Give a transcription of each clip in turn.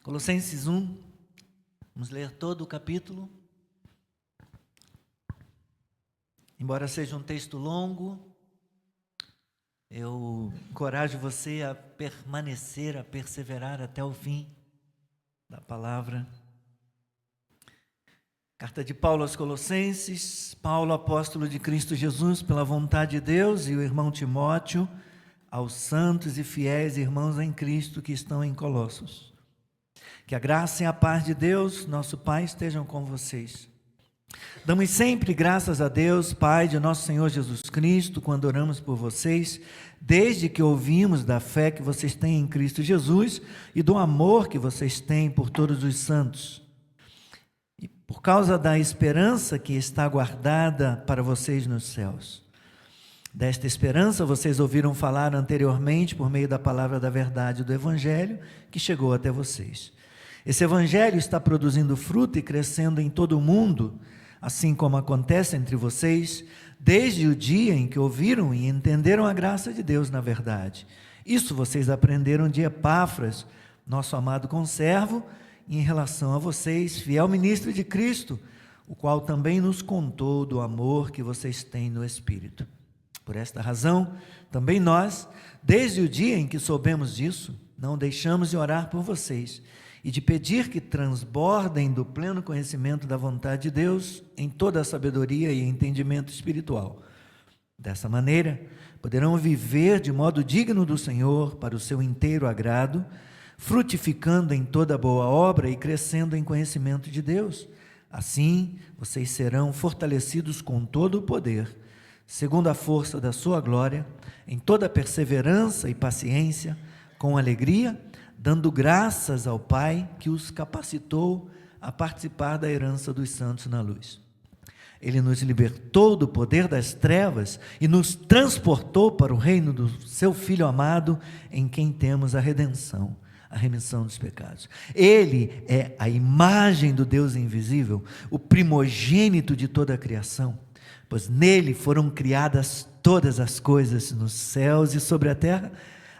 Colossenses 1, vamos ler todo o capítulo. Embora seja um texto longo, eu encorajo você a permanecer, a perseverar até o fim da palavra. Carta de Paulo aos Colossenses, Paulo, apóstolo de Cristo Jesus, pela vontade de Deus, e o irmão Timóteo, aos santos e fiéis irmãos em Cristo que estão em Colossos. Que a graça e a paz de Deus, nosso Pai, estejam com vocês. Damos sempre graças a Deus, Pai de nosso Senhor Jesus Cristo, quando oramos por vocês, desde que ouvimos da fé que vocês têm em Cristo Jesus e do amor que vocês têm por todos os santos. E por causa da esperança que está guardada para vocês nos céus. Desta esperança vocês ouviram falar anteriormente por meio da palavra da verdade do Evangelho que chegou até vocês. Esse Evangelho está produzindo fruto e crescendo em todo o mundo, assim como acontece entre vocês, desde o dia em que ouviram e entenderam a graça de Deus na verdade. Isso vocês aprenderam de Epáfras, nosso amado conservo, em relação a vocês, fiel ministro de Cristo, o qual também nos contou do amor que vocês têm no Espírito. Por esta razão, também nós, desde o dia em que soubemos disso, não deixamos de orar por vocês e de pedir que transbordem do pleno conhecimento da vontade de Deus em toda a sabedoria e entendimento espiritual. Dessa maneira, poderão viver de modo digno do Senhor para o seu inteiro agrado, frutificando em toda boa obra e crescendo em conhecimento de Deus. Assim, vocês serão fortalecidos com todo o poder, segundo a força da sua glória, em toda perseverança e paciência, com alegria, dando graças ao Pai que os capacitou a participar da herança dos santos na luz. Ele nos libertou do poder das trevas e nos transportou para o reino do seu Filho amado, em quem temos a redenção, a remissão dos pecados. Ele é a imagem do Deus invisível, o primogênito de toda a criação, pois nele foram criadas todas as coisas nos céus e sobre a terra,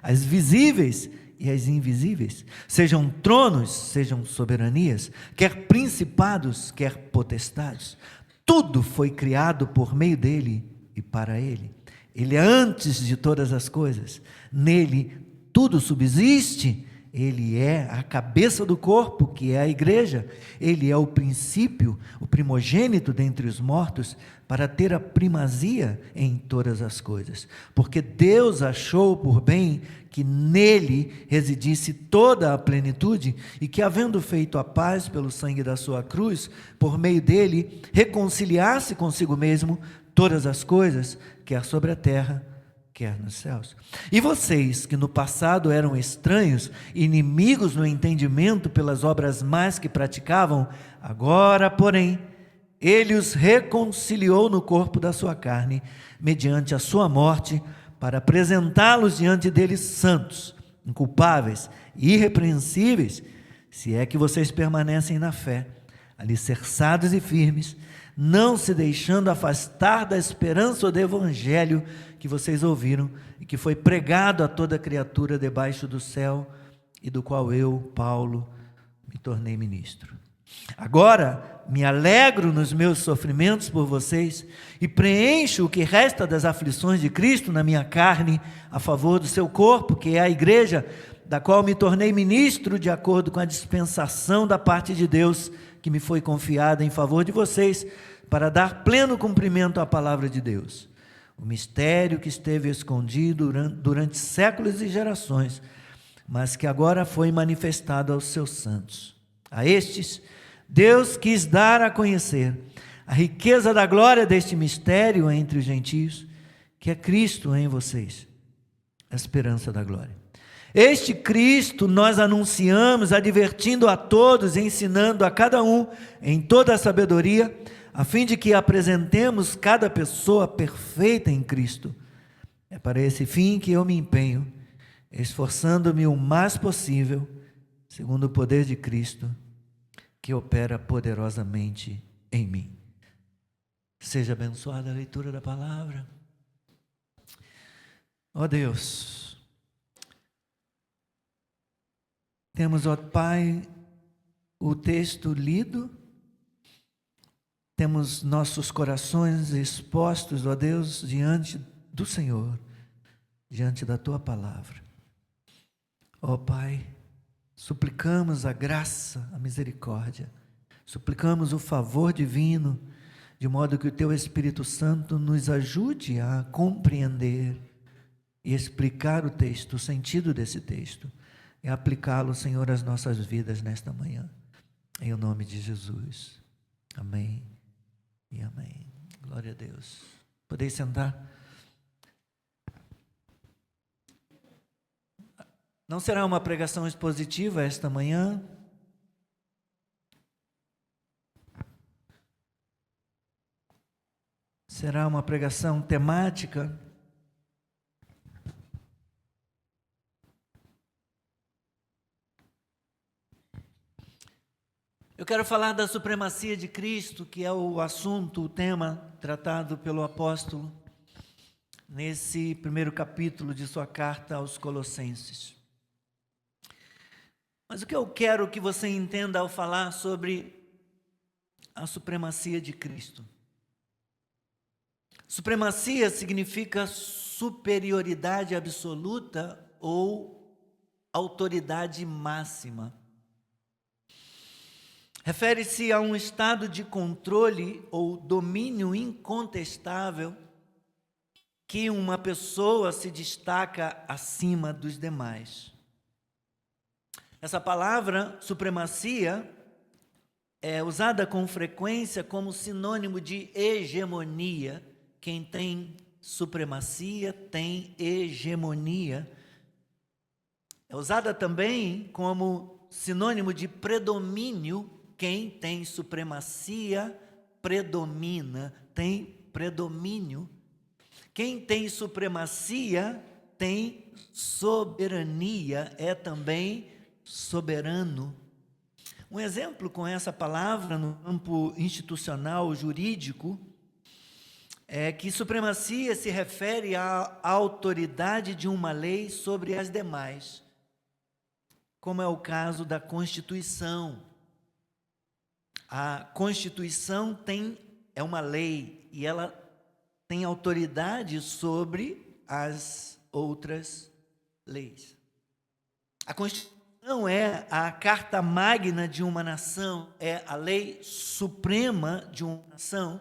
as visíveis e as invisíveis, sejam tronos, sejam soberanias, quer principados, quer potestades. Tudo foi criado por meio dele e para ele. Ele é antes de todas as coisas. Nele tudo subsiste. Ele é a cabeça do corpo, que é a igreja. Ele é o princípio, o primogênito dentre os mortos, para ter a primazia em todas as coisas. Porque Deus achou por bem que nele residisse toda a plenitude e que, havendo feito a paz pelo sangue da sua cruz, por meio dele, reconciliasse consigo mesmo todas as coisas, quer sobre a terra, quer nos céus. E vocês, que no passado eram estranhos, inimigos no entendimento pelas obras más que praticavam, agora, porém, ele os reconciliou no corpo da sua carne, mediante a sua morte, para apresentá-los diante deles santos, inculpáveis e irrepreensíveis, se é que vocês permanecem na fé, alicerçados e firmes, não se deixando afastar da esperança do Evangelho que vocês ouviram e que foi pregado a toda criatura debaixo do céu e do qual eu, Paulo, me tornei ministro. Agora me alegro nos meus sofrimentos por vocês e preencho o que resta das aflições de Cristo na minha carne a favor do seu corpo, que é a igreja, da qual me tornei ministro de acordo com a dispensação da parte de Deus que me foi confiada em favor de vocês, para dar pleno cumprimento à palavra de Deus. O mistério que esteve escondido durante séculos e gerações, mas que agora foi manifestado aos seus santos. A estes, Deus quis dar a conhecer a riqueza da glória deste mistério entre os gentios, que é Cristo em vocês, a esperança da glória. Este Cristo nós anunciamos, advertindo a todos, ensinando a cada um em toda a sabedoria, a fim de que apresentemos cada pessoa perfeita em Cristo. É para esse fim que eu me empenho, esforçando-me o mais possível, segundo o poder de Cristo, que opera poderosamente em mim. Seja abençoada a leitura da palavra. Ó Deus, Temos, ó Pai, o texto lido, temos nossos corações expostos, ó Deus, diante do Senhor, diante da Tua palavra. Ó Pai, suplicamos a graça, a misericórdia, suplicamos o favor divino, de modo que o Teu Espírito Santo nos ajude a compreender e explicar o texto, o sentido desse texto, e aplicá-lo, Senhor, às nossas vidas nesta manhã. Em nome de Jesus. Amém e amém. Glória a Deus. Podeis sentar? Não será uma pregação expositiva esta manhã. Será uma pregação temática. Eu quero falar da supremacia de Cristo, que é o assunto, o tema tratado pelo apóstolo nesse primeiro capítulo de sua carta aos Colossenses. Mas o que eu quero que você entenda ao falar sobre a supremacia de Cristo? Supremacia significa superioridade absoluta ou autoridade máxima. Refere-se a um estado de controle ou domínio incontestável que uma pessoa se destaca acima dos demais. Essa palavra, supremacia, é usada com frequência como sinônimo de hegemonia. Quem tem supremacia tem hegemonia. É usada também como sinônimo de predomínio. Quem tem supremacia predomina, tem predomínio. Quem tem supremacia tem soberania, é também soberano. Um exemplo com essa palavra no campo institucional, jurídico, é que supremacia se refere à autoridade de uma lei sobre as demais, como é o caso da Constituição. A Constituição é uma lei e ela tem autoridade sobre as outras leis. A Constituição é a carta magna de uma nação, é a lei suprema de uma nação,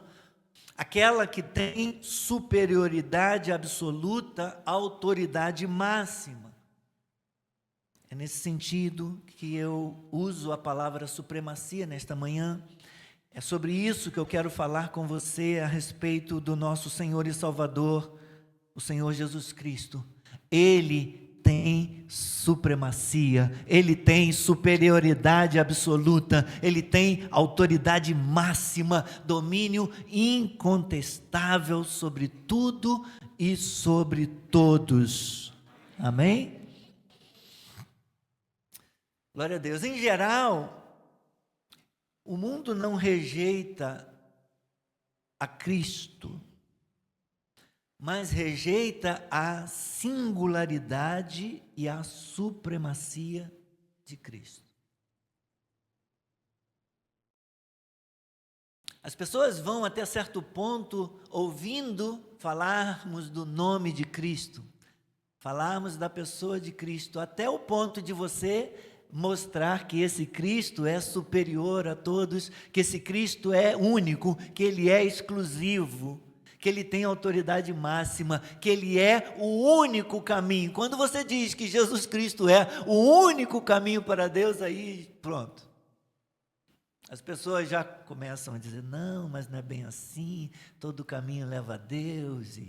aquela que tem superioridade absoluta, autoridade máxima. É nesse sentido que eu uso a palavra supremacia nesta manhã. É sobre isso que eu quero falar com você a respeito do nosso Senhor e Salvador, o Senhor Jesus Cristo. Ele tem supremacia, Ele tem superioridade absoluta, Ele tem autoridade máxima, domínio incontestável sobre tudo e sobre todos. Amém? Glória a Deus. Em geral, o mundo não rejeita a Cristo, mas rejeita a singularidade e a supremacia de Cristo. As pessoas vão até certo ponto ouvindo falarmos do nome de Cristo, falarmos da pessoa de Cristo, até o ponto de você mostrar que esse Cristo é superior a todos, que esse Cristo é único, que Ele é exclusivo, que Ele tem autoridade máxima, que Ele é o único caminho. Quando você diz que Jesus Cristo é o único caminho para Deus, aí pronto. As pessoas já começam a dizer, não, mas não é bem assim, todo caminho leva a Deus.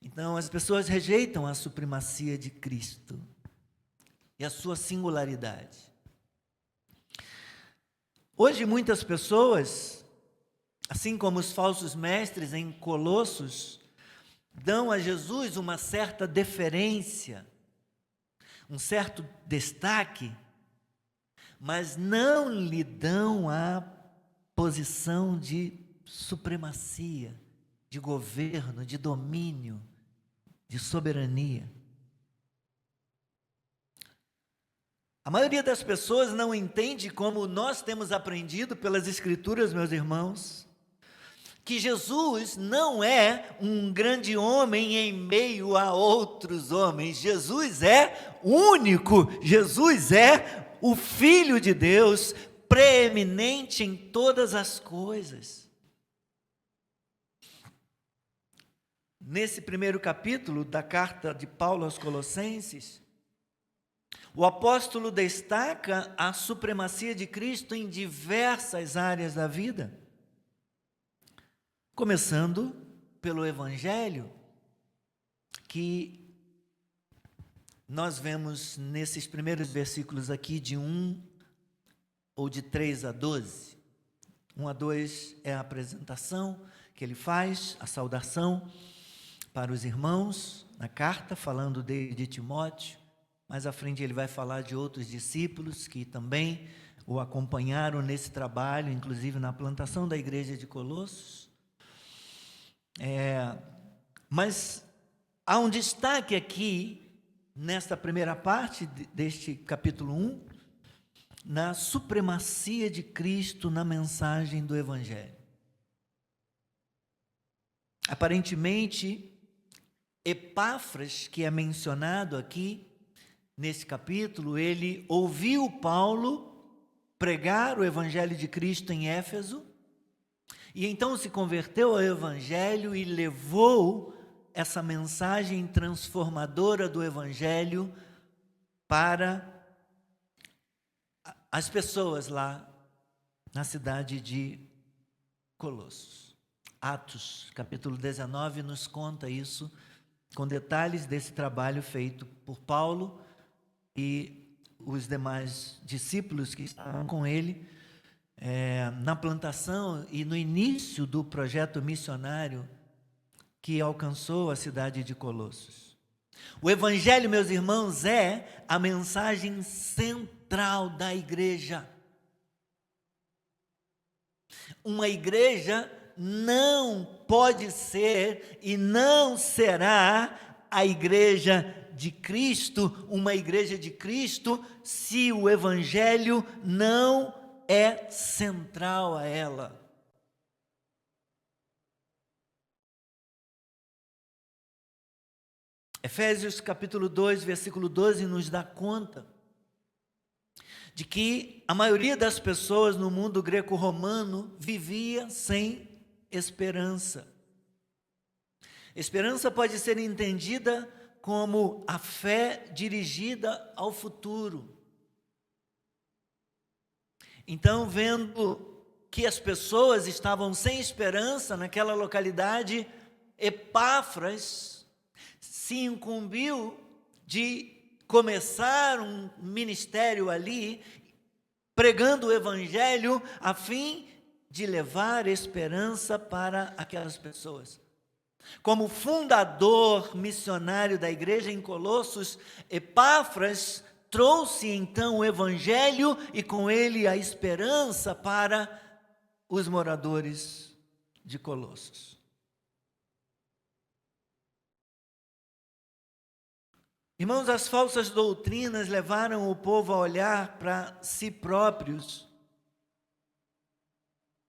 Então as pessoas rejeitam a supremacia de Cristo e a sua singularidade. Hoje muitas pessoas, assim como os falsos mestres em Colossos, dão a Jesus uma certa deferência, um certo destaque, mas não lhe dão a posição de supremacia, de governo, de domínio, de soberania. A maioria das pessoas não entende, como nós temos aprendido pelas Escrituras, meus irmãos, que Jesus não é um grande homem em meio a outros homens. Jesus é único, Jesus é o Filho de Deus, preeminente em todas as coisas. Nesse primeiro capítulo da carta de Paulo aos Colossenses, o apóstolo destaca a supremacia de Cristo em diversas áreas da vida, começando pelo Evangelho, que nós vemos nesses primeiros versículos aqui, de 1 ou de 3 a 12. 1 a 2 é a apresentação que ele faz, a saudação para os irmãos, na carta, falando de Timóteo. Mais à frente ele vai falar de outros discípulos que também o acompanharam nesse trabalho, inclusive na plantação da igreja de Colossos. Mas há um destaque aqui, nesta primeira parte deste capítulo 1, na supremacia de Cristo na mensagem do Evangelho. Aparentemente, Epáfras, que é mencionado aqui nesse capítulo, ele ouviu Paulo pregar o Evangelho de Cristo em Éfeso, e então se converteu ao Evangelho e levou essa mensagem transformadora do Evangelho para as pessoas lá na cidade de Colossos. Atos, capítulo 19, nos conta isso, com detalhes desse trabalho feito por Paulo e os demais discípulos que estavam com ele, na plantação e no início do projeto missionário que alcançou a cidade de Colossos. O Evangelho, meus irmãos, é a mensagem central da igreja. Uma igreja não pode ser e não será a igreja de Cristo, uma igreja de Cristo, se o Evangelho não é central a ela. Efésios capítulo 2, versículo 12, nos dá conta de que a maioria das pessoas no mundo greco-romano vivia sem esperança. Esperança pode ser entendida como a fé dirigida ao futuro. Então, vendo que as pessoas estavam sem esperança naquela localidade, Epáfras se incumbiu de começar um ministério ali, pregando o Evangelho, a fim de levar esperança para aquelas pessoas. Como fundador missionário da igreja em Colossos, Epáfras trouxe então o Evangelho e com ele a esperança para os moradores de Colossos. Irmãos, as falsas doutrinas levaram o povo a olhar para si próprios,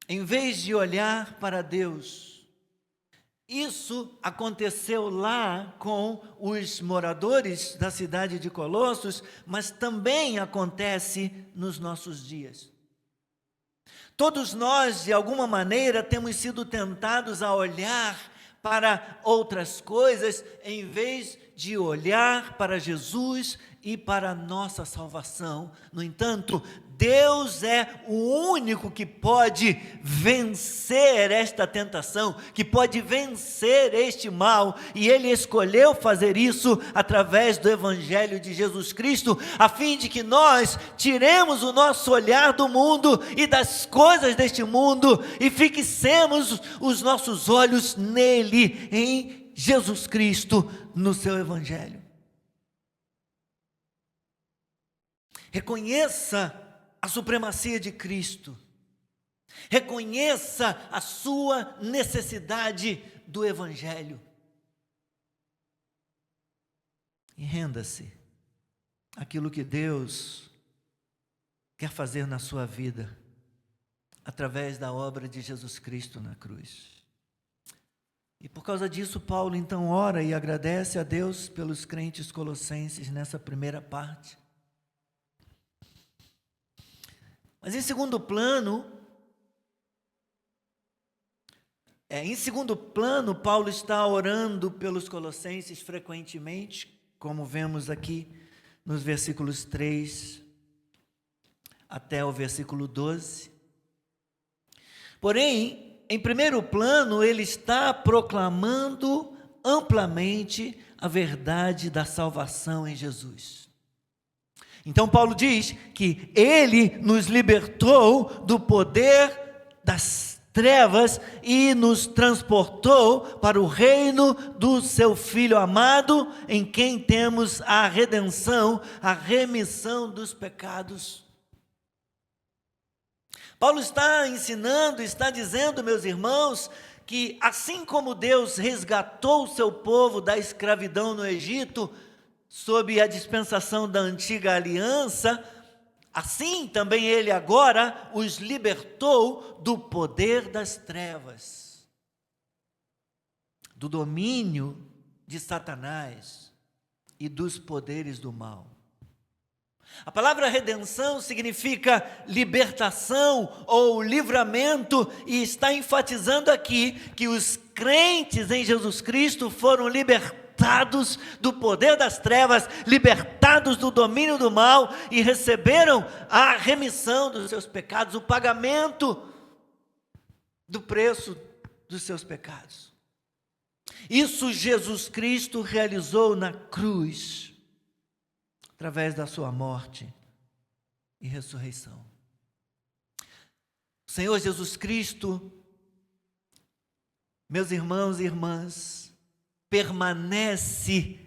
em vez de olhar para Deus. Isso aconteceu lá com os moradores da cidade de Colossos, mas também acontece nos nossos dias. Todos nós, de alguma maneira, temos sido tentados a olhar para outras coisas, em vez de olhar para Jesus e para a nossa salvação. No entanto, Deus é o único que pode vencer esta tentação, que pode vencer este mal, e Ele escolheu fazer isso através do Evangelho de Jesus Cristo, a fim de que nós tiremos o nosso olhar do mundo e das coisas deste mundo e fixemos os nossos olhos nele, em Jesus Cristo, no seu Evangelho. Reconheça a supremacia de Cristo. Reconheça a sua necessidade do Evangelho. E renda-se àquilo que Deus quer fazer na sua vida, através da obra de Jesus Cristo na cruz. E por causa disso, Paulo então ora e agradece a Deus pelos crentes colossenses nessa primeira parte. Mas em segundo plano, Paulo está orando pelos colossenses frequentemente, como vemos aqui nos versículos 3 até o versículo 12. Porém, em primeiro plano, ele está proclamando amplamente a verdade da salvação em Jesus. Então Paulo diz que ele nos libertou do poder das trevas e nos transportou para o reino do seu Filho amado, em quem temos a redenção, a remissão dos pecados. Paulo está ensinando, está dizendo, meus irmãos, que assim como Deus resgatou o seu povo da escravidão no Egito, sob a dispensação da antiga aliança, assim também Ele agora os libertou do poder das trevas, do domínio de Satanás e dos poderes do mal. A palavra redenção significa libertação ou livramento, e está enfatizando aqui que os crentes em Jesus Cristo foram libertados do poder das trevas, libertados do domínio do mal e receberam a remissão dos seus pecados, o pagamento do preço dos seus pecados. Isso Jesus Cristo realizou na cruz, através da sua morte e ressurreição. O Senhor Jesus Cristo, meus irmãos e irmãs, permanece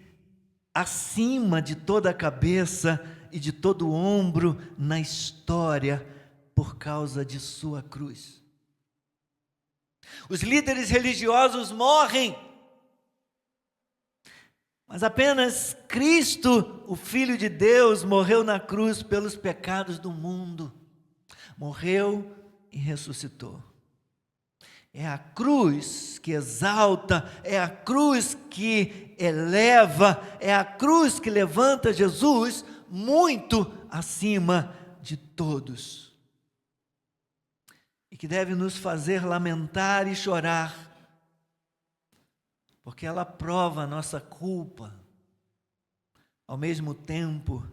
acima de toda a cabeça e de todo o ombro na história por causa de sua cruz. Os líderes religiosos morrem, mas apenas Cristo, o Filho de Deus, morreu na cruz pelos pecados do mundo. Morreu e ressuscitou. É a cruz que exalta, é a cruz que eleva, é a cruz que levanta Jesus muito acima de todos. E que deve nos fazer lamentar e chorar, porque ela prova a nossa culpa, ao mesmo tempo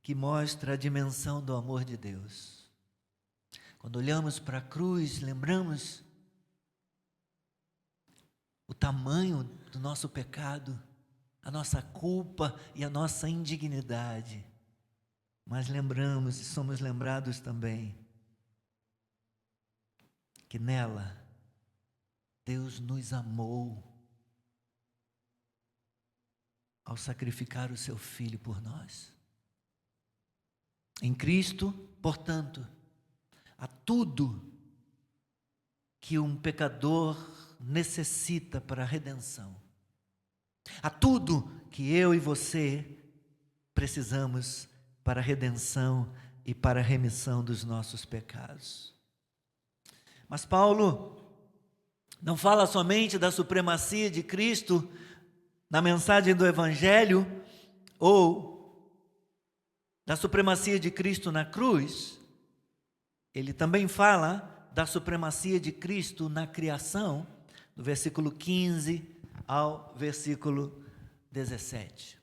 que mostra a dimensão do amor de Deus. Quando olhamos para a cruz, lembramos o tamanho do nosso pecado, a nossa culpa e a nossa indignidade. Mas lembramos e somos lembrados também que nela Deus nos amou ao sacrificar o seu Filho por nós. Em Cristo, portanto, há tudo que um pecador necessita para a redenção. Há tudo que eu e você precisamos para a redenção e para a remissão dos nossos pecados. Mas Paulo não fala somente da supremacia de Cristo na mensagem do Evangelho, ou da supremacia de Cristo na cruz. Ele também fala da supremacia de Cristo na criação, do versículo 15 ao versículo 17.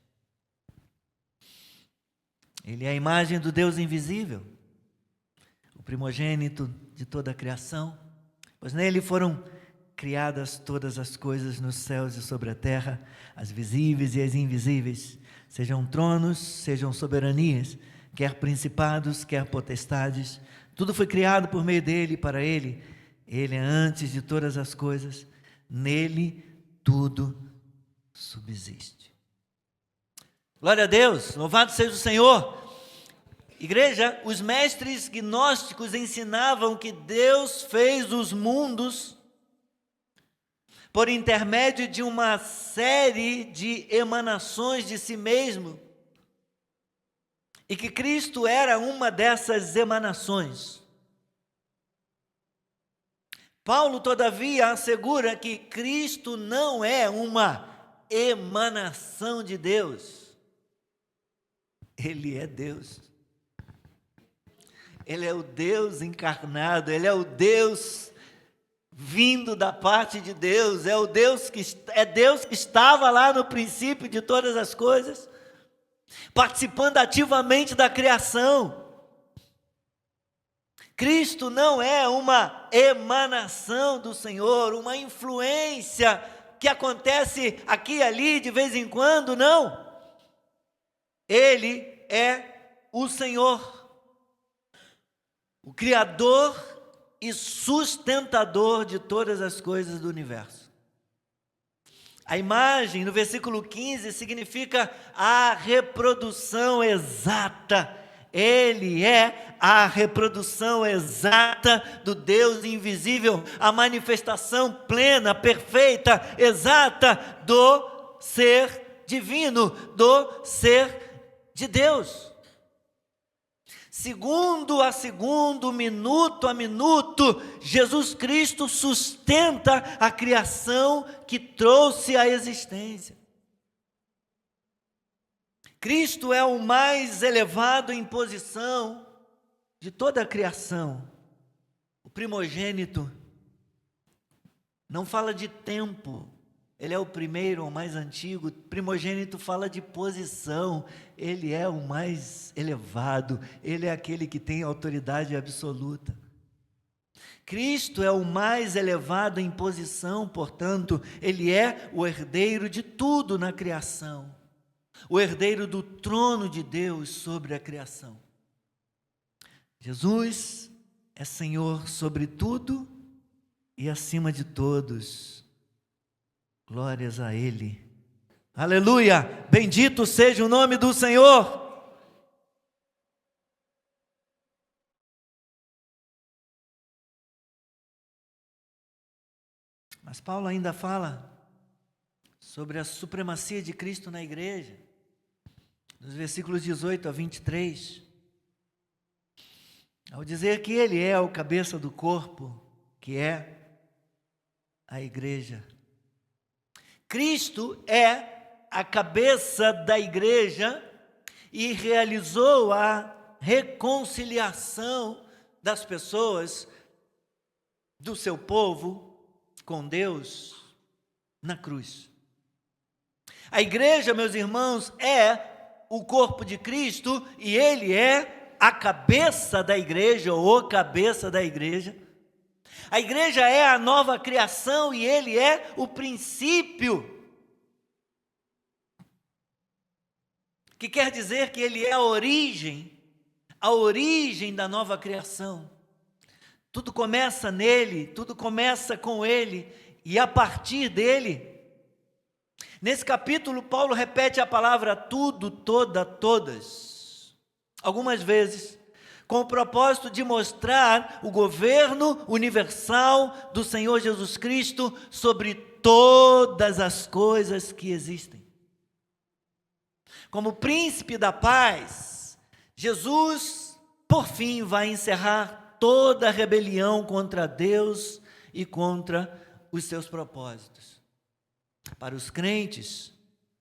Ele é a imagem do Deus invisível, o primogênito de toda a criação, pois nele foram criadas todas as coisas nos céus e sobre a terra, as visíveis e as invisíveis, sejam tronos, sejam soberanias, quer principados, quer potestades, tudo foi criado por meio dele e para ele. Ele é antes de todas as coisas, nele tudo subsiste. Glória a Deus, louvado seja o Senhor. Igreja, os mestres gnósticos ensinavam que Deus fez os mundos por intermédio de uma série de emanações de si mesmo. e que Cristo era uma dessas emanações. Paulo, todavia, assegura que Cristo não é uma emanação de Deus. Ele é Deus. Ele é o Deus encarnado, Ele é o Deus vindo da parte de Deus, é Deus que estava lá no princípio de todas as coisas, participando ativamente da criação. Cristo não é uma emanação do Senhor, uma influência que acontece aqui e ali de vez em quando, não. Ele é o Senhor, o Criador e sustentador de todas as coisas do universo. A imagem no versículo 15 significa a reprodução exata. Ele é a reprodução exata do Deus invisível, a manifestação plena, perfeita, exata do ser divino, do ser de Deus. Segundo a segundo, minuto a minuto, Jesus Cristo sustenta a criação que trouxe à existência. Cristo é o mais elevado em posição de toda a criação. O primogênito não fala de tempo, ele é o primeiro, o mais antigo. O primogênito fala de posição, ele é o mais elevado, ele é aquele que tem autoridade absoluta. Cristo é o mais elevado em posição, portanto, ele é o herdeiro de tudo na criação. O herdeiro do trono de Deus sobre a criação. Jesus é Senhor sobre tudo e acima de todos. Glórias a Ele. Aleluia! Bendito seja o nome do Senhor. Mas Paulo ainda fala sobre a supremacia de Cristo na igreja. Nos versículos 18 a 23, ao dizer que Ele é o cabeça do corpo, que é a igreja. Cristo é a cabeça da igreja e realizou a reconciliação das pessoas, do seu povo, com Deus, na cruz. A igreja, meus irmãos, é o corpo de Cristo e Ele é a cabeça da igreja, ou o cabeça da igreja. A igreja é a nova criação e Ele é o princípio. Que quer dizer que Ele é a origem da nova criação. Tudo começa nele, tudo começa com Ele e a partir dele. Nesse capítulo, Paulo repete a palavra tudo, toda, todas, algumas vezes, com o propósito de mostrar o governo universal do Senhor Jesus Cristo sobre todas as coisas que existem. Como príncipe da paz, Jesus, por fim, vai encerrar toda a rebelião contra Deus e contra os seus propósitos. Para os crentes,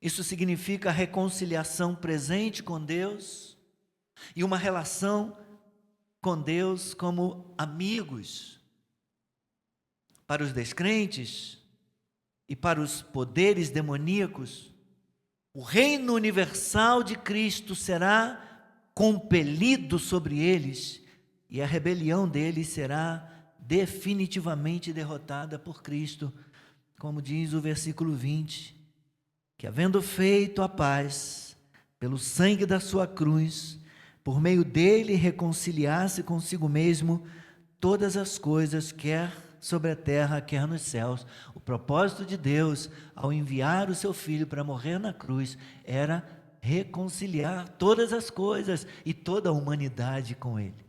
isso significa reconciliação presente com Deus e uma relação com Deus como amigos. Para os descrentes e para os poderes demoníacos, o reino universal de Cristo será compelido sobre eles e a rebelião deles será definitivamente derrotada por Cristo. Como diz o versículo 20, que havendo feito a paz pelo sangue da sua cruz, por meio dele reconciliasse consigo mesmo todas as coisas, quer sobre a terra, quer nos céus. O propósito de Deus, ao enviar o seu Filho para morrer na cruz, era reconciliar todas as coisas e toda a humanidade com Ele.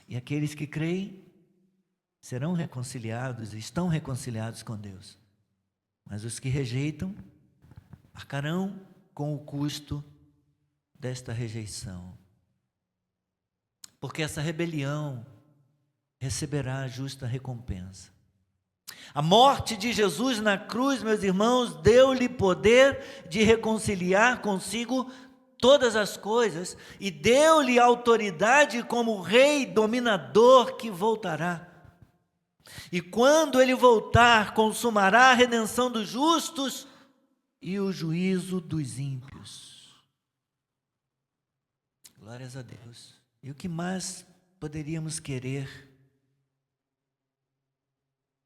E aqueles que creem serão reconciliados, estão reconciliados com Deus. Mas os que rejeitam, arcarão com o custo desta rejeição, porque essa rebelião receberá a justa recompensa. A morte de Jesus na cruz, meus irmãos, deu-lhe poder de reconciliar consigo todas as coisas e deu-lhe autoridade como rei dominador que voltará. E quando ele voltar, consumará a redenção dos justos e o juízo dos ímpios. Glórias a Deus. E o que mais poderíamos querer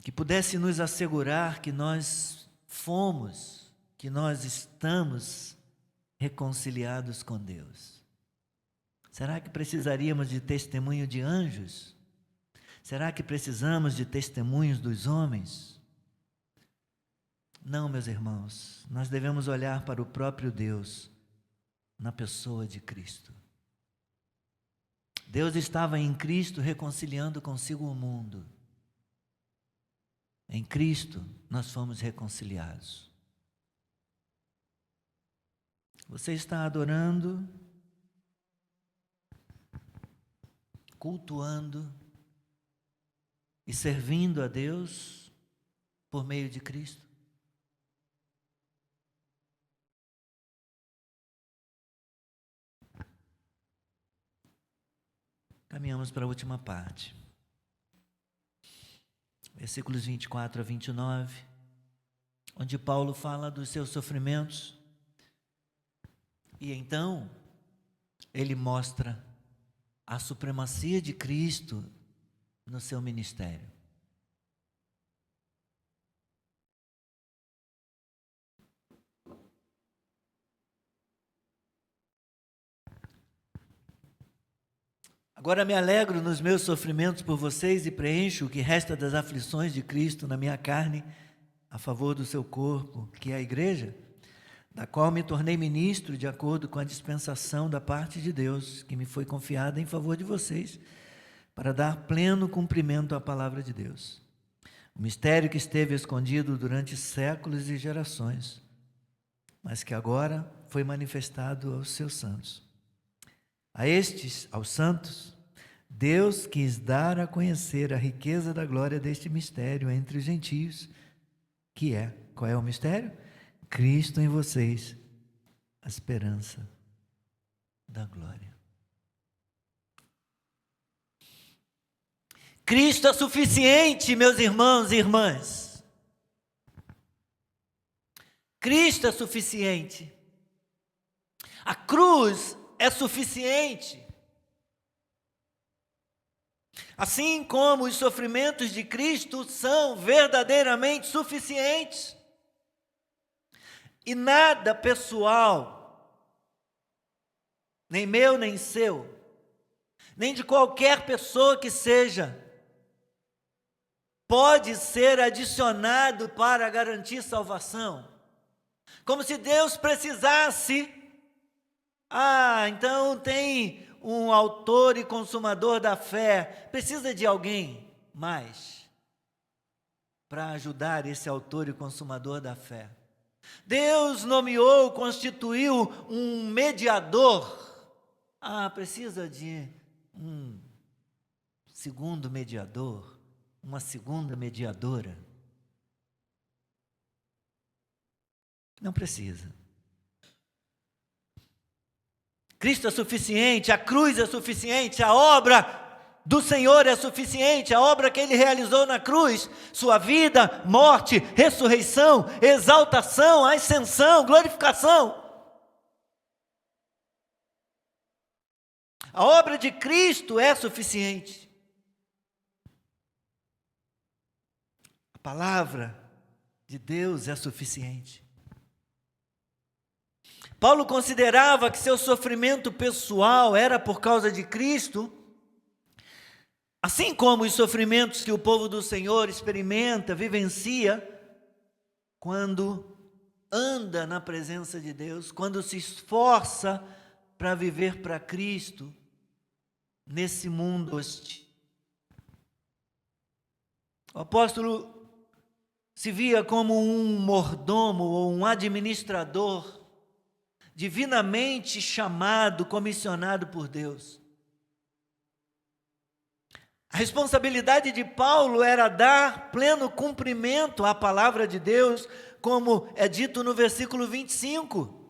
que pudesse nos assegurar que nós fomos, que nós estamos reconciliados com Deus? Será que precisaríamos de testemunho de anjos? Será que precisamos de testemunhos dos homens? Não, meus irmãos, nós devemos olhar para o próprio Deus na pessoa de Cristo. Deus estava em Cristo reconciliando consigo o mundo. Em Cristo nós fomos reconciliados. Você está adorando, cultuando e servindo a Deus por meio de Cristo? Caminhamos para a última parte. Versículos 24 a 29, onde Paulo fala dos seus sofrimentos. E então, ele mostra a supremacia de Cristo no seu ministério. Agora me alegro nos meus sofrimentos por vocês e preencho o que resta das aflições de Cristo na minha carne, a favor do seu corpo, que é a igreja, da qual me tornei ministro de acordo com a dispensação da parte de Deus, que me foi confiada em favor de vocês, para dar pleno cumprimento à palavra de Deus. O mistério que esteve escondido durante séculos e gerações, mas que agora foi manifestado aos seus santos. A estes, aos santos, Deus quis dar a conhecer a riqueza da glória deste mistério entre os gentios, que é, qual é o mistério? Cristo em vocês, a esperança da glória. Cristo é suficiente, meus irmãos e irmãs. Cristo é suficiente. A cruz é suficiente. Assim como os sofrimentos de Cristo são verdadeiramente suficientes. E nada pessoal, nem meu, nem seu, nem de qualquer pessoa que seja, pode ser adicionado para garantir salvação. Como se Deus precisasse, então tem um autor e consumador da fé, precisa de alguém mais para ajudar esse autor e consumador da fé. Deus nomeou, constituiu um mediador. Precisa de um segundo mediador, uma segunda mediadora. Não precisa. Cristo é suficiente, a cruz é suficiente, a obra do Senhor é suficiente, a obra que Ele realizou na cruz, sua vida, morte, ressurreição, exaltação, ascensão, glorificação. A obra de Cristo é suficiente. A palavra de Deus é suficiente. Paulo considerava que seu sofrimento pessoal era por causa de Cristo, assim como os sofrimentos que o povo do Senhor experimenta, vivencia, quando anda na presença de Deus, quando se esforça para viver para Cristo nesse mundo hostil. O apóstolo se via como um mordomo ou um administrador divinamente chamado, comissionado por Deus. A responsabilidade de Paulo era dar pleno cumprimento à palavra de Deus, como é dito no versículo 25,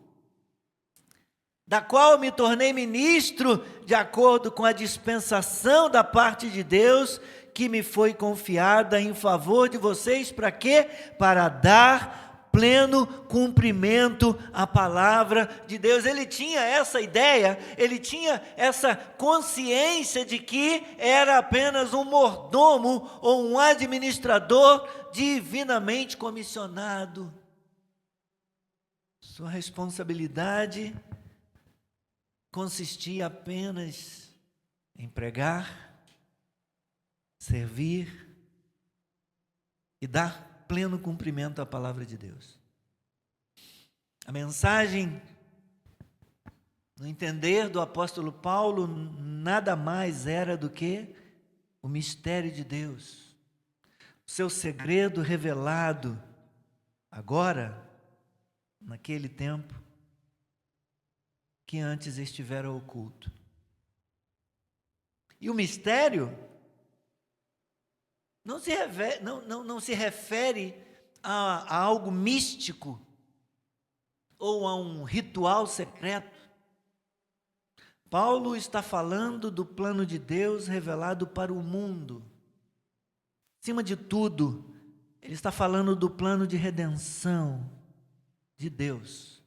da qual me tornei ministro de acordo com a dispensação da parte de Deus, que me foi confiada em favor de vocês, para quê? Para dar pleno cumprimento à palavra de Deus. Ele tinha essa ideia, ele tinha essa consciência de que era apenas um mordomo ou um administrador divinamente comissionado. Sua responsabilidade consistia apenas em pregar, servir e dar pleno cumprimento à palavra de Deus. A mensagem, no entender do apóstolo Paulo, nada mais era do que o mistério de Deus, o seu segredo revelado agora, naquele tempo, que antes estivera oculto. E o mistério não se refere a algo místico ou a um ritual secreto. Paulo está falando do plano de Deus revelado para o mundo. Acima de tudo, ele está falando do plano de redenção de Deus,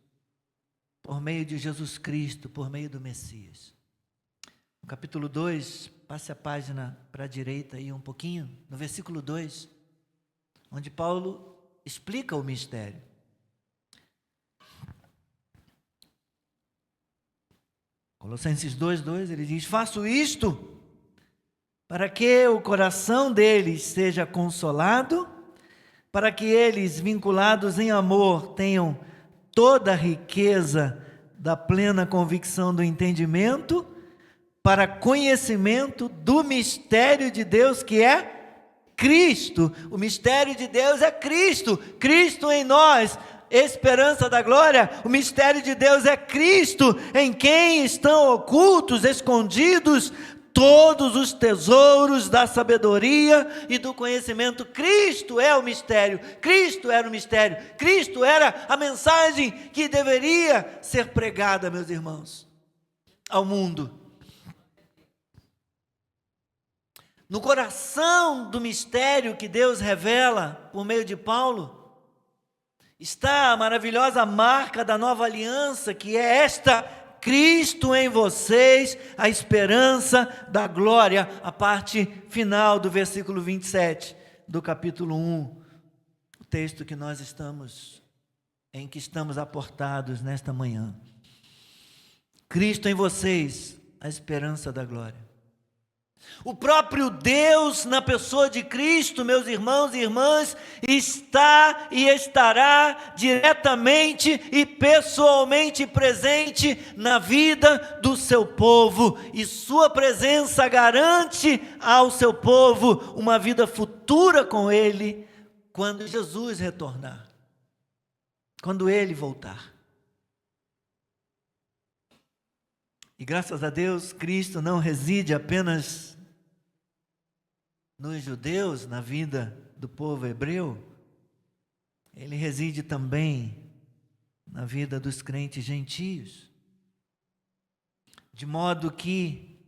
por meio de Jesus Cristo, por meio do Messias. No capítulo 2, passe a página para a direita aí um pouquinho, no versículo 2, onde Paulo explica o mistério. Colossenses 2:2, ele diz: faço isto para que o coração deles seja consolado, para que eles, vinculados em amor, tenham toda a riqueza da plena convicção do entendimento, para conhecimento do mistério de Deus, que é Cristo. O mistério de Deus é Cristo, Cristo em nós, esperança da glória. O mistério de Deus é Cristo, em quem estão ocultos, escondidos, todos os tesouros da sabedoria e do conhecimento. Cristo é o mistério, Cristo era o mistério, Cristo era a mensagem que deveria ser pregada, meus irmãos, ao mundo. No coração do mistério que Deus revela por meio de Paulo, está a maravilhosa marca da nova aliança, que é esta: Cristo em vocês, a esperança da glória. A parte final do versículo 27 do capítulo 1, o texto que em que estamos aportados nesta manhã. Cristo em vocês, a esperança da glória. O próprio Deus, na pessoa de Cristo, meus irmãos e irmãs, está e estará diretamente e pessoalmente presente na vida do seu povo, e sua presença garante ao seu povo uma vida futura com Ele, quando Jesus retornar, quando Ele voltar. E graças a Deus, Cristo não reside apenas nos judeus, na vida do povo hebreu, Ele reside também na vida dos crentes gentios, de modo que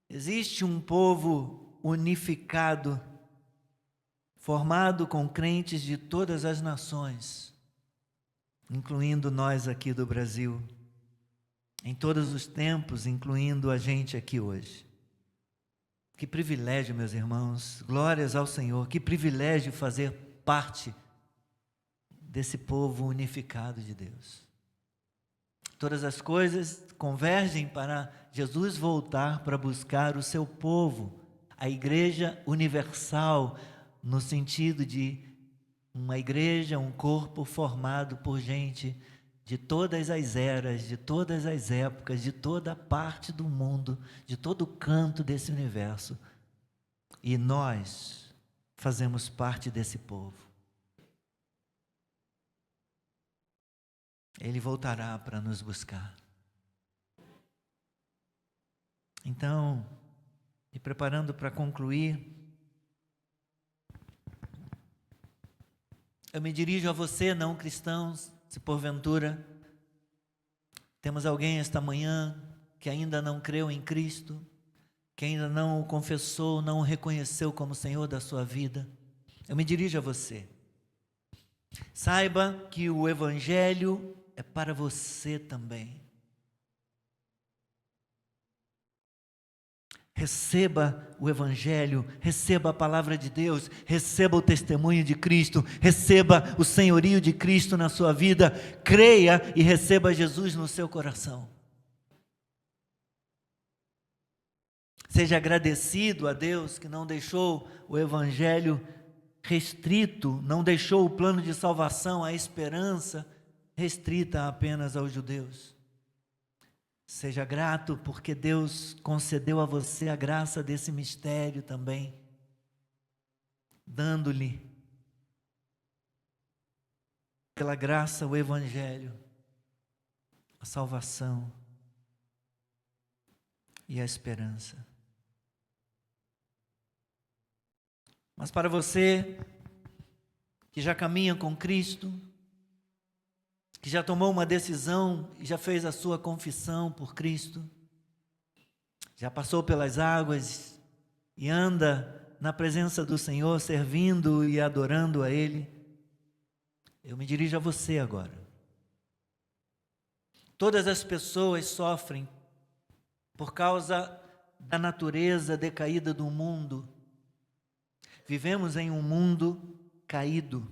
existe um povo unificado, formado com crentes de todas as nações, incluindo nós aqui do Brasil, em todos os tempos, incluindo a gente aqui hoje. Que privilégio, meus irmãos, glórias ao Senhor, que privilégio fazer parte desse povo unificado de Deus. Todas as coisas convergem para Jesus voltar para buscar o seu povo, a igreja universal, no sentido de uma igreja, um corpo formado por gente de todas as eras, de todas as épocas, de toda parte do mundo, de todo canto desse universo. E nós fazemos parte desse povo. Ele voltará para nos buscar. Então, me preparando para concluir, eu me dirijo a você, não cristãos, se porventura temos alguém esta manhã que ainda não creu em Cristo, que ainda não o confessou, não o reconheceu como Senhor da sua vida. Eu me dirijo a você. Saiba que o Evangelho é para você também. Receba o Evangelho, receba a palavra de Deus, receba o testemunho de Cristo, receba o senhorio de Cristo na sua vida, creia e receba Jesus no seu coração. Seja agradecido a Deus que não deixou o Evangelho restrito, não deixou o plano de salvação, a esperança restrita apenas aos judeus. Seja grato porque Deus concedeu a você a graça desse mistério também, dando-lhe pela graça o Evangelho, a salvação e a esperança. Mas para você que já caminha com Cristo, que já tomou uma decisão e já fez a sua confissão por Cristo, já passou pelas águas e anda na presença do Senhor, servindo e adorando a Ele, eu me dirijo a você agora. Todas as pessoas sofrem por causa da natureza decaída do mundo. Vivemos em um mundo caído.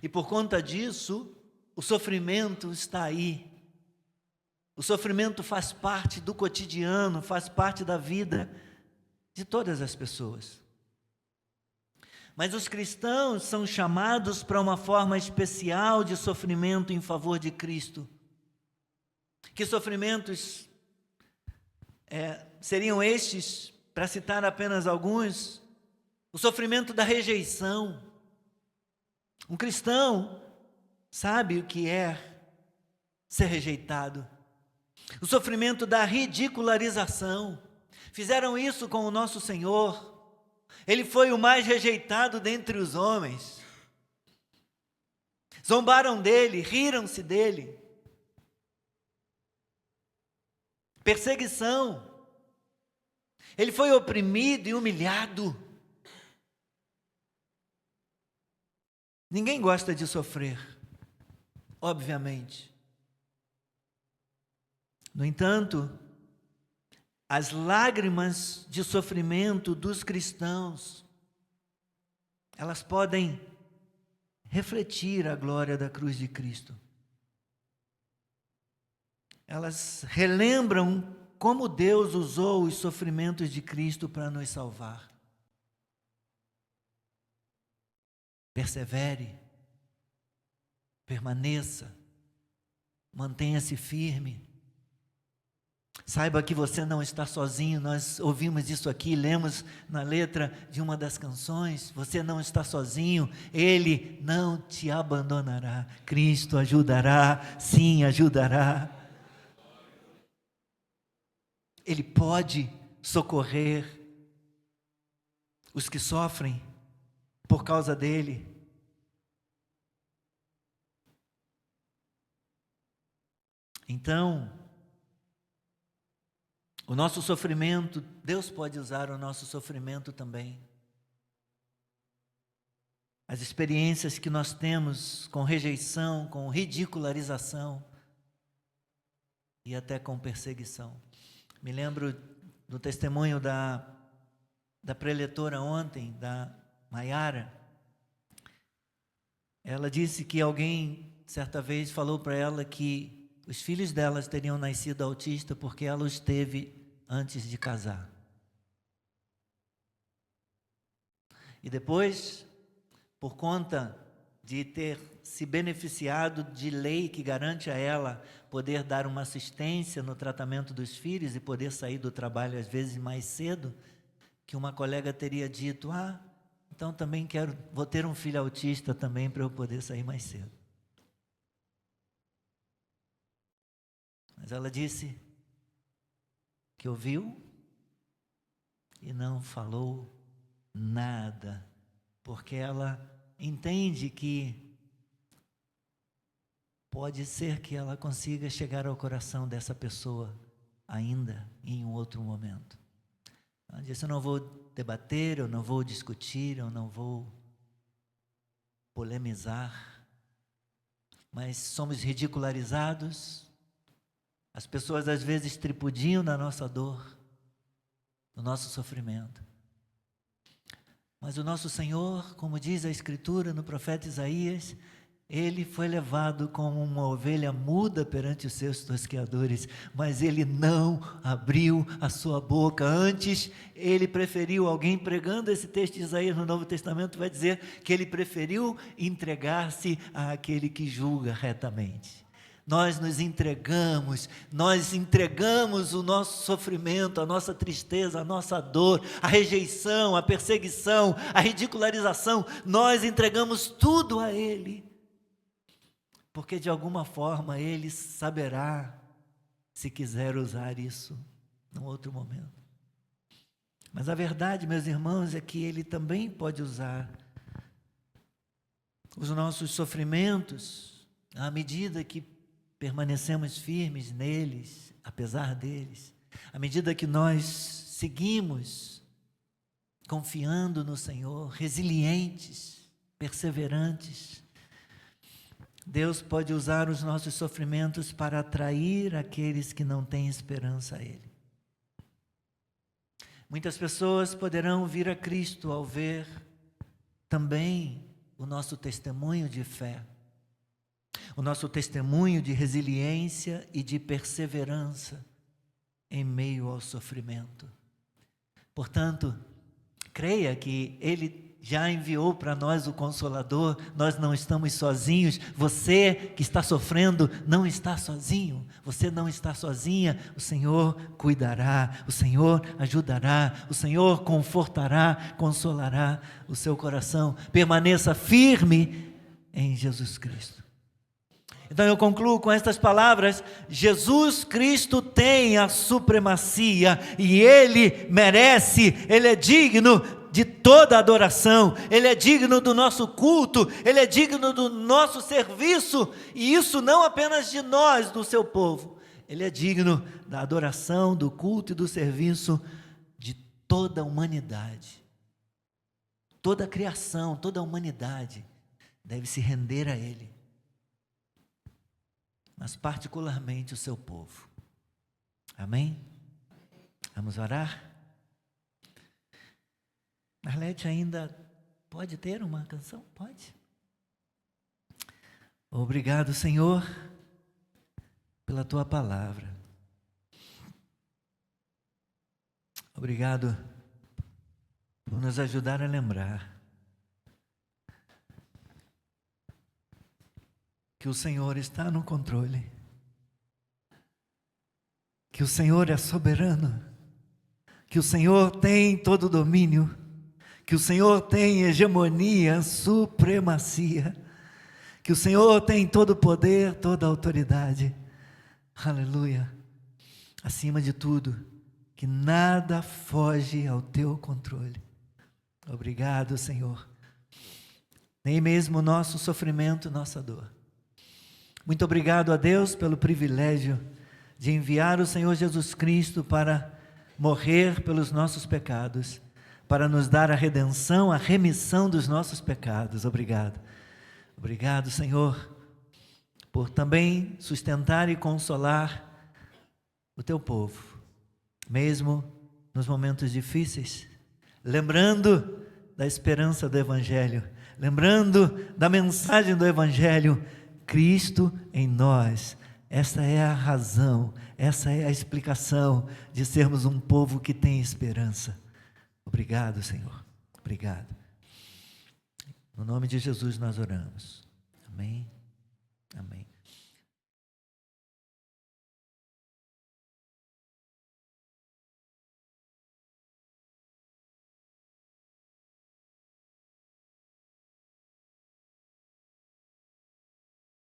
E por conta disso, o sofrimento está aí. O sofrimento faz parte do cotidiano, faz parte da vida de todas as pessoas. Mas os cristãos são chamados para uma forma especial de sofrimento em favor de Cristo. Que sofrimentos seriam estes, para citar apenas alguns? O sofrimento da rejeição. Um cristão sabe o que é ser rejeitado. O sofrimento da ridicularização. Fizeram isso com o nosso Senhor. Ele foi o mais rejeitado dentre os homens. Zombaram dele, riram-se dele. Perseguição. Ele foi oprimido e humilhado. Ninguém gosta de sofrer, obviamente. No entanto, as lágrimas de sofrimento dos cristãos, elas podem refletir a glória da cruz de Cristo. Elas relembram como Deus usou os sofrimentos de Cristo para nos salvar. Persevere, permaneça, mantenha-se firme. Saiba que você não está sozinho. Nós ouvimos isso aqui, lemos na letra de uma das canções. Você não está sozinho, Ele não te abandonará. Cristo ajudará, sim, ajudará. Ele pode socorrer os que sofrem por causa dele. Então, o nosso sofrimento, Deus pode usar o nosso sofrimento também. As experiências que nós temos com rejeição, com ridicularização e até com perseguição. Me lembro do testemunho da preletora ontem, da Maiara. Ela disse que alguém, certa vez, falou para ela que os filhos delas teriam nascido autistas porque ela os teve antes de casar. E depois, por conta de ter se beneficiado de lei que garante a ela poder dar uma assistência no tratamento dos filhos e poder sair do trabalho às vezes mais cedo, que uma colega teria dito: então também vou ter um filho autista também para eu poder sair mais cedo. Mas ela disse que ouviu e não falou nada, porque ela entende que pode ser que ela consiga chegar ao coração dessa pessoa ainda em um outro momento. Ela disse: eu não vou debater, eu não vou discutir, eu não vou polemizar, mas somos ridicularizados. As pessoas às vezes tripudiam na nossa dor, no nosso sofrimento. Mas o nosso Senhor, como diz a Escritura no profeta Isaías, Ele foi levado como uma ovelha muda perante os seus tosqueadores, mas Ele não abriu a sua boca. Antes, Ele preferiu, alguém pregando esse texto de Isaías no Novo Testamento vai dizer que Ele preferiu entregar-se àquele que julga retamente. Nós nos entregamos, nós entregamos o nosso sofrimento, a nossa tristeza, a nossa dor, a rejeição, a perseguição, a ridicularização, nós entregamos tudo a Ele, porque de alguma forma Ele saberá, se quiser usar isso num outro momento. Mas a verdade, meus irmãos, é que Ele também pode usar os nossos sofrimentos à medida que permanecemos firmes neles, apesar deles, à medida que nós seguimos confiando no Senhor, resilientes, perseverantes. Deus pode usar os nossos sofrimentos para atrair aqueles que não têm esperança a Ele. Muitas pessoas poderão vir a Cristo ao ver também o nosso testemunho de fé, o nosso testemunho de resiliência e de perseverança em meio ao sofrimento. Portanto, creia que Ele já enviou para nós o Consolador, nós não estamos sozinhos. Você que está sofrendo não está sozinho, você não está sozinha. O Senhor cuidará, o Senhor ajudará, o Senhor confortará, consolará o seu coração. Permaneça firme em Jesus Cristo. Então eu concluo com estas palavras: Jesus Cristo tem a supremacia e Ele merece, Ele é digno de toda adoração, Ele é digno do nosso culto, Ele é digno do nosso serviço, e isso não apenas de nós, do seu povo, Ele é digno da adoração, do culto e do serviço de toda a humanidade. Toda a criação, toda a humanidade deve se render a Ele, mas particularmente o seu povo. Amém? Vamos orar? Marlete ainda pode ter uma canção? Pode. Obrigado, Senhor, pela Tua palavra. Obrigado por nos ajudar a lembrar que o Senhor está no controle, que o Senhor é soberano, que o Senhor tem todo o domínio, que o Senhor tem hegemonia, supremacia, que o Senhor tem todo o poder, toda a autoridade. Aleluia. Acima de tudo, que nada foge ao teu controle. Obrigado, Senhor. Nem mesmo o nosso sofrimento, nossa dor. Muito obrigado a Deus pelo privilégio de enviar o Senhor Jesus Cristo para morrer pelos nossos pecados, para nos dar a redenção, a remissão dos nossos pecados. Obrigado. Obrigado, Senhor, por também sustentar e consolar o teu povo, mesmo nos momentos difíceis, lembrando da esperança do Evangelho, lembrando da mensagem do Evangelho, Cristo em nós. Essa é a razão, essa é a explicação de sermos um povo que tem esperança. Obrigado, Senhor. Obrigado. No nome de Jesus nós oramos. Amém. Amém.